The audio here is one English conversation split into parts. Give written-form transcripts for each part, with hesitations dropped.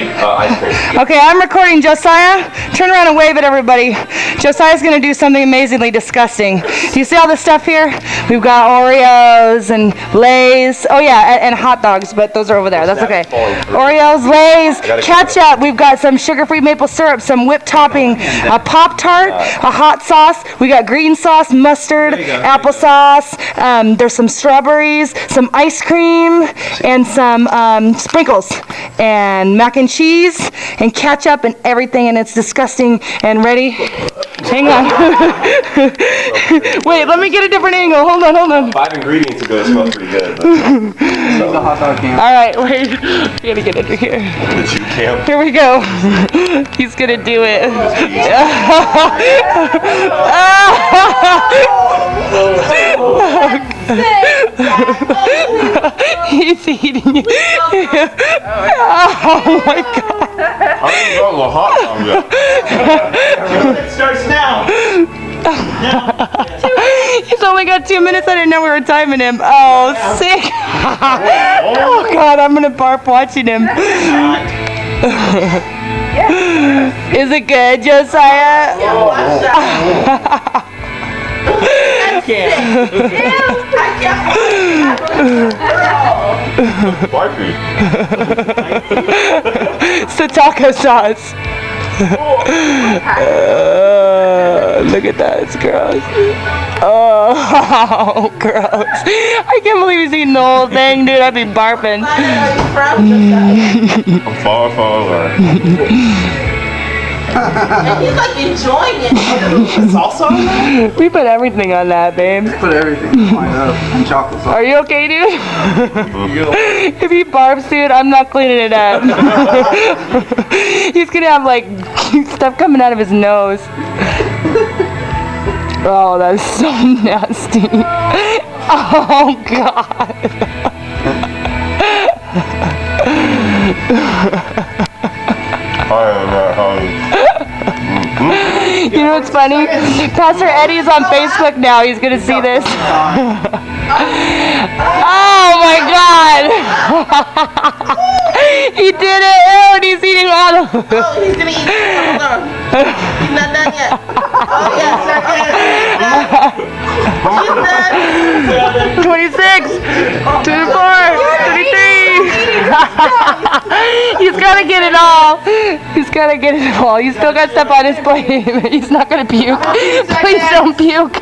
Ice cream. Okay, I'm recording Josiah. Turn around and wave at everybody. Josiah's going to do something amazingly disgusting. Do you see all this stuff here? We've got Oreos and Lay's. Oh yeah, and hot dogs, but those are over there. That's okay. Oreos, Lay's, ketchup. We've got some sugar-free maple syrup, some whipped topping, a Poptart, a hot sauce. We got green sauce, mustard, applesauce. There's some strawberries, some ice cream, and some sprinkles, and mac and cheese, and ketchup, and everything, and it's disgusting. And ready? Hang on. Wait, let me get a different angle. Hold on. 5 ingredients ago, it smells pretty good. But, The hot dog can. All right, wait. We gotta get into here. the chew camp. Here we go. He's gonna do it. He's eating it. Oh my God. I don't know the hot dog yet. It starts now. He's only got 2 minutes. I didn't know we were timing him. Oh, sick. Oh God, I'm gonna barf watching him. Is it good, Josiah? I can't. Barfy. It's the taco sauce. Look at that, it's gross. Oh, gross. I can't believe he's eating the whole thing, dude. I'd be barfing. I'm far away. And he's like enjoying it. Salsa on that? We put everything on that, babe. Put everything lined up and chocolate sauce. Are you okay, dude? If he barfs, dude, I'm not cleaning it up. He's gonna have like stuff coming out of his nose. Oh, that's so nasty. Oh God. You know what's funny? Pastor Eddie's on Facebook now. He's gonna see this. Oh my God! He did it! Oh, and he's eating all of it. Oh, he's gonna eat it. Hold on. He's not done yet. Oh, yes. 26, 24, 23. He's gotta get it all. He's gotta get it all. He's still got stuff on his plate. He's not gonna puke. Please don't puke.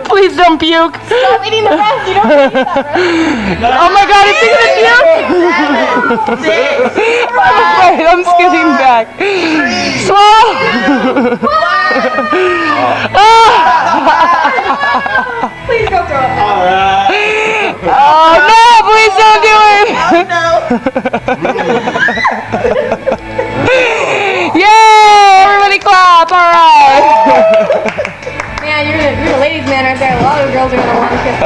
Please don't puke. Stop eating the rest. You don't eat that rest. Oh my God, is he gonna puke? 7, 6, Wait, I'm skipping back. Slow. please go throw it. Oh no, please don't do it. Yay, everybody clap, all right. Man, you're a ladies' man right there. A lot of girls are gonna want to kiss.